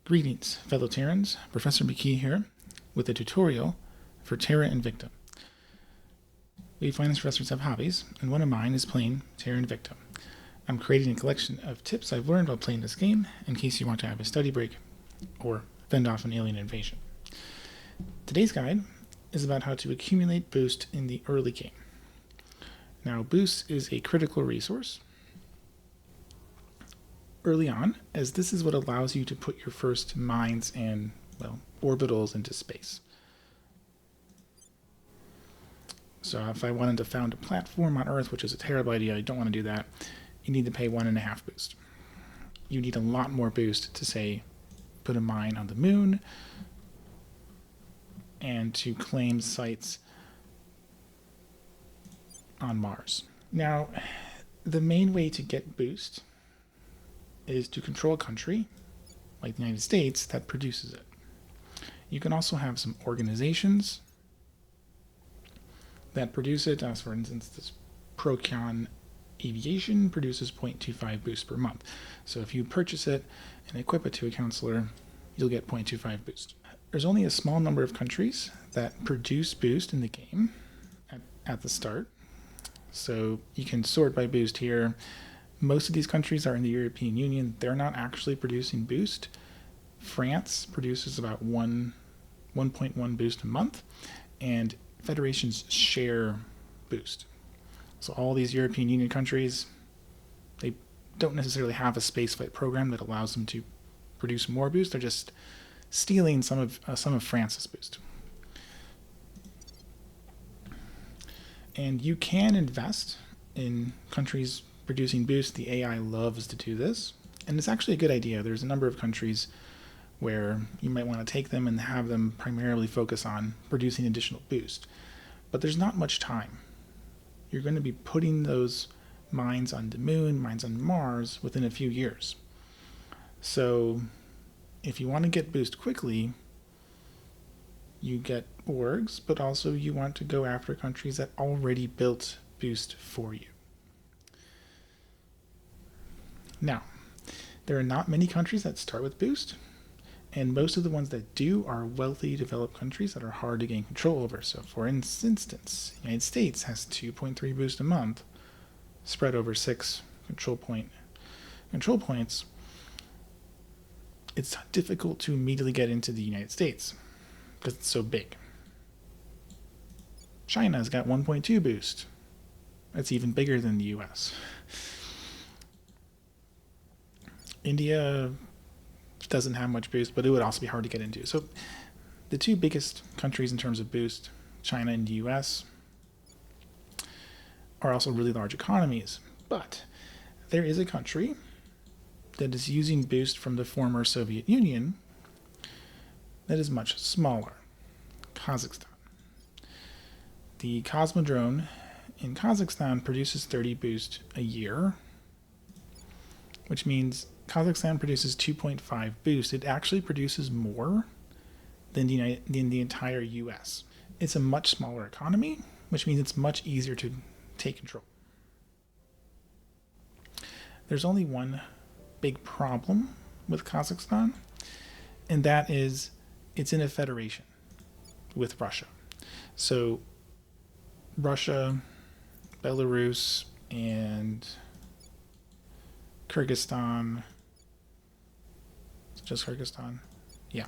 Greetings, fellow Terrans. Professor McKee here with a tutorial for Terra Invicta. We finance professors have hobbies, and one of mine is playing Terra Invicta. I'm creating a collection of tips I've learned while playing this game in case you want to have a study break or fend off an alien invasion. Today's guide is about how to accumulate boost in the early game. Now, boost is a critical resource early on, as this is what allows you to put your first mines and, orbitals into space. So if I wanted to found a platform on Earth, which is a terrible idea, I don't want to do that, you need to pay 1.5 boost. You need a lot more boost to, say, put a mine on the moon and to claim sites on Mars. Now, the main way to get boost is to control a country, like the United States, that produces it. You can also have some organizations that produce it. For instance, this Procon Aviation produces 0.25 boost per month. So if you purchase it and equip it to a counselor, you'll get 0.25 boost. There's only a small number of countries that produce boost in the game at the start. So you can sort by boost here. Most of these countries are in the European Union. They're not actually producing boost. France produces about 1.1 boost a month, and federations share boost. So all these European Union countries, they don't necessarily have a spaceflight program that allows them to produce more boost. They're just stealing some of France's boost. And you can invest in countries producing boost. The AI loves to do this, and it's actually a good idea. There's a number of countries where you might want to take them and have them primarily focus on producing additional boost, but there's not much time. You're going to be putting those mines on the moon, mines on Mars within a few years. So if you want to get boost quickly, you get orgs, but also you want to go after countries that already built boost for you. Now, there are not many countries that start with boost, and most of the ones that do are wealthy, developed countries that are hard to gain control over. So, for instance, the United States has 2.3 boost a month, spread over 6 control points. It's difficult to immediately get into the United States because it's so big. China's got 1.2 boost. That's even bigger than the US. India doesn't have much boost, but it would also be hard to get into. So the two biggest countries in terms of boost, China and the US, are also really large economies. But there is a country that is using boost from the former Soviet Union that is much smaller, Kazakhstan. The Cosmodrome in Kazakhstan produces 30 boost a year, which means Kazakhstan produces 2.5 boost. It actually produces more than the entire US. It's a much smaller economy, which means it's much easier to take control. There's only one big problem with Kazakhstan, and that is it's in a federation with Russia. So Russia, Belarus, and Kyrgyzstan, just Kyrgyzstan, yeah,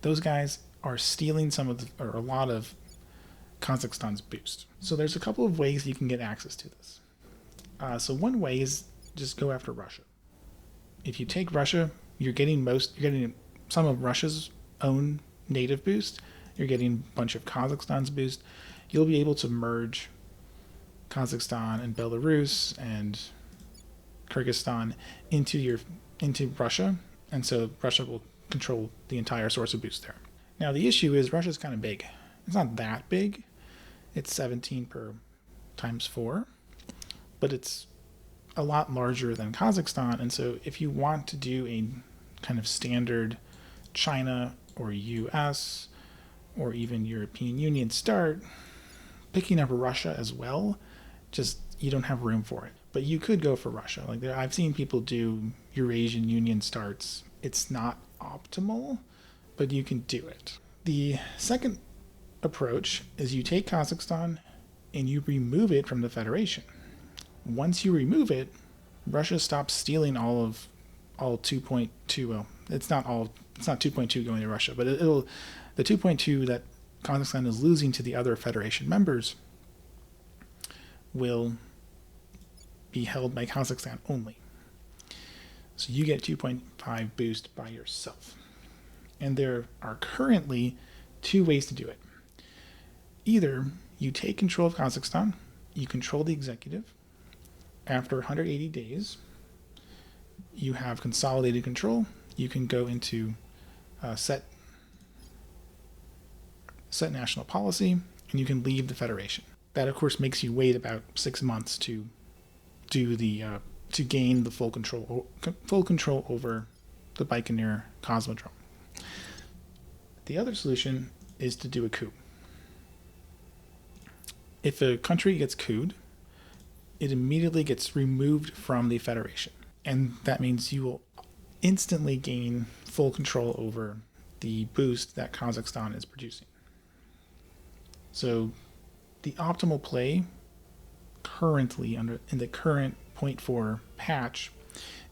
those guys are stealing a lot of Kazakhstan's boost. So there's a couple of ways you can get access to this. So one way is just go after Russia. If you take Russia, you're getting some of Russia's own native boost. You're getting a bunch of Kazakhstan's boost. You'll be able to merge Kazakhstan and Belarus and Kyrgyzstan into Russia, and so Russia will control the entire source of boost there. Now the issue is Russia's kind of big. It's not that big. It's 17 per times 4, but it's a lot larger than Kazakhstan, and so if you want to do a kind of standard China or US or even European Union start, picking up Russia as well, just you don't have room for it. But you could go for Russia. I've seen people do Eurasian Union starts. It's not optimal, but you can do it. The second approach is you take Kazakhstan and you remove it from the Federation. Once you remove it, Russia stops stealing all 2.2. Well, it's not 2.2 going to Russia, but the 2.2 that Kazakhstan is losing to the other Federation members will be held by Kazakhstan only. So you get 2.5 boost by yourself. And there are currently two ways to do it. Either you take control of Kazakhstan, you control the executive. After 180 days, you have consolidated control. You can go into set national policy, and you can leave the Federation. That, of course, makes you wait about 6 months to do to gain the full control over the Baikonur Cosmodrome. The other solution is to do a coup. If a country gets couped, it immediately gets removed from the Federation. And that means you will instantly gain full control over the boost that Kazakhstan is producing. So the optimal play currently in the current 0.4 patch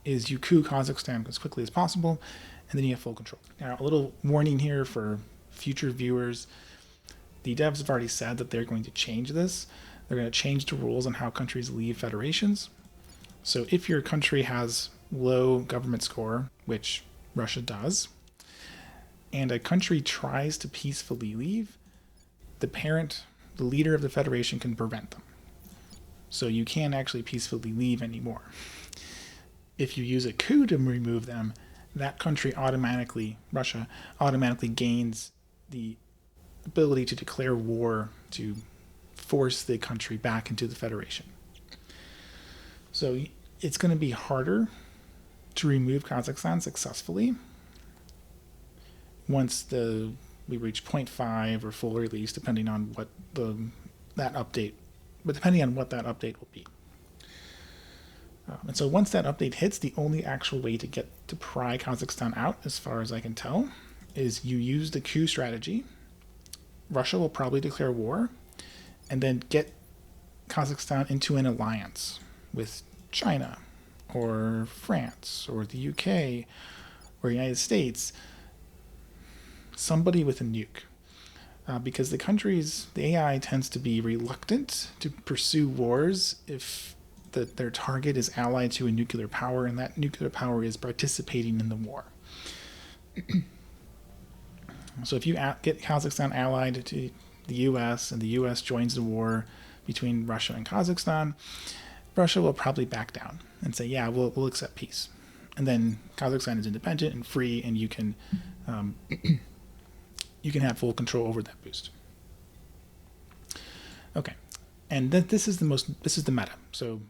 is you coup Kazakhstan as quickly as possible, and then you have full control. Now, a little warning here for future viewers. The devs have already said that they're going to change this. They're going to change the rules on how countries leave federations. So if your country has low government score, which Russia does, and a country tries to peacefully leave, the leader of the federation can prevent them. So you can't actually peacefully leave anymore. If you use a coup to remove them, that country Russia automatically gains the ability to declare war to force the country back into the Federation. So it's going to be harder to remove Kazakhstan successfully once we reach 0.5 or full release, depending on what that update will be. And so once that update hits, the only actual way to get to pry Kazakhstan out, as far as I can tell, is you use the coup strategy. Russia will probably declare war, and then get Kazakhstan into an alliance with China or France or the UK or the United States, somebody with a nuke. Because the AI tends to be reluctant to pursue wars if their target is allied to a nuclear power, and that nuclear power is participating in the war. So if you get Kazakhstan allied to the U.S. and the U.S. joins the war between Russia and Kazakhstan, Russia will probably back down and say, yeah, we'll accept peace. And then Kazakhstan is independent and free, and you can have full control over that boost. Okay, and this is the meta. So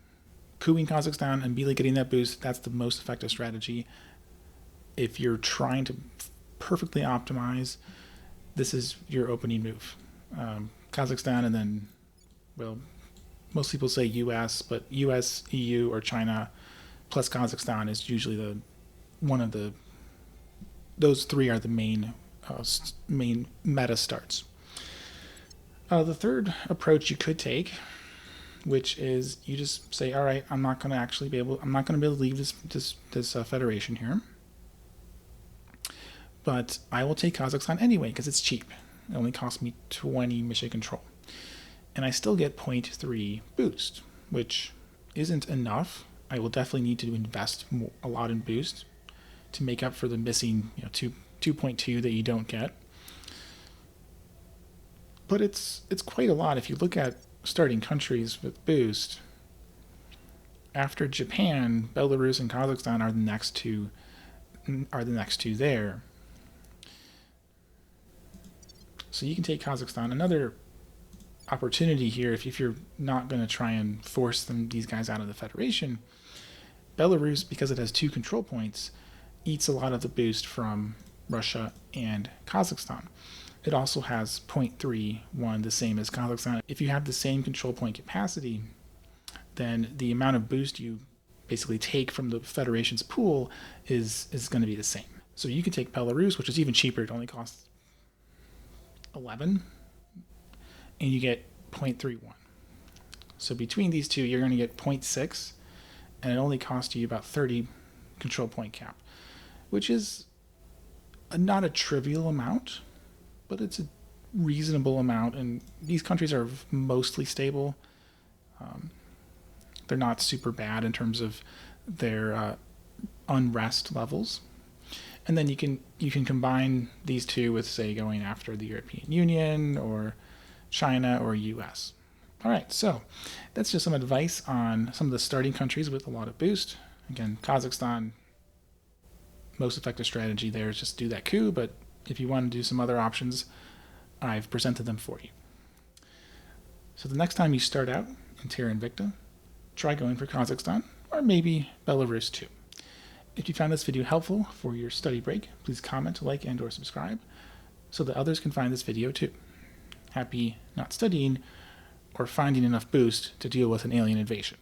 coupping Kazakhstan and immediately getting that boost, that's the most effective strategy. If you're trying to perfectly optimize, this is your opening move. Kazakhstan, and then, well, most people say US, but US, EU, or China plus Kazakhstan is usually those three are the main meta starts. The third approach you could take, which is you just say, all right, I'm not going to be able to leave this federation here, but I will take Kazakhstan anyway because it's cheap. It only costs me 20 mission control, and I still get 0.3 boost, which isn't enough. I will definitely need to invest a lot in boost to make up for the missing 2.2 that you don't get. But it's quite a lot if you look at starting countries with boost. After Japan, Belarus and Kazakhstan are the next two there. So you can take Kazakhstan. Another opportunity here, if you're not going to try and force these guys out of the Federation, Belarus, because it has 2 control points, eats a lot of the boost from Russia and Kazakhstan. It also has 0.31, the same as Kazakhstan. If you have the same control point capacity, then the amount of boost you basically take from the Federation's pool is going to be the same. So you could take Belarus, which is even cheaper. It only costs 11, and you get 0.31. So between these two, you're going to get 0.6, and it only costs you about 30 control point cap, which is not a trivial amount, but it's a reasonable amount. And these countries are mostly stable. They're not super bad in terms of their unrest levels. And then you can combine these two with, say, going after the European Union or China or US. All right, so that's just some advice on some of the starting countries with a lot of boost. Again, Kazakhstan, most effective strategy there is just do that coup, but if you want to do some other options, I've presented them for you. So the next time you start out in Terra Invicta, try going for Kazakhstan, or maybe Belarus too. If you found this video helpful for your study break, please comment, like, and/or subscribe so that others can find this video too. Happy not studying or finding enough boost to deal with an alien invasion.